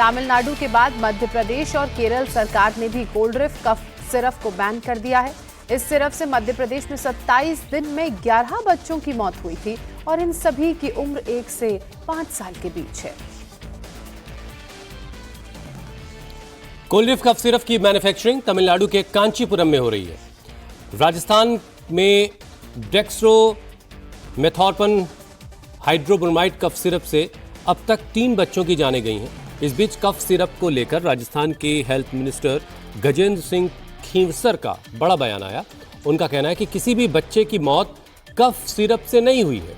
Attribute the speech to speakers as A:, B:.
A: तमिलनाडु के बाद मध्य प्रदेश और केरल सरकार ने भी कोल्ड्रिफ कफ सिरप को बैन कर दिया है। इस सिरप से मध्य प्रदेश में 27 दिन में 11 बच्चों की मौत हुई थी और इन सभी की उम्र 1 से 5 साल के बीच है।
B: कोल्ड्रिफ कफ सिरप की मैन्युफैक्चरिंग तमिलनाडु के कांचीपुरम में हो रही है। राजस्थान में डेक्स्ट्रोमेथॉर्पन हाइड्रोब्रोमाइड कफ सिरप से अब तक 3 बच्चों की जानें गई हैं। इस बीच कफ सिरप को लेकर राजस्थान के हेल्थ मिनिस्टर गजेंद्र सिंह खींवसर का बड़ा बयान आया। उनका कहना है कि किसी भी बच्चे की मौत कफ सिरप से नहीं हुई है।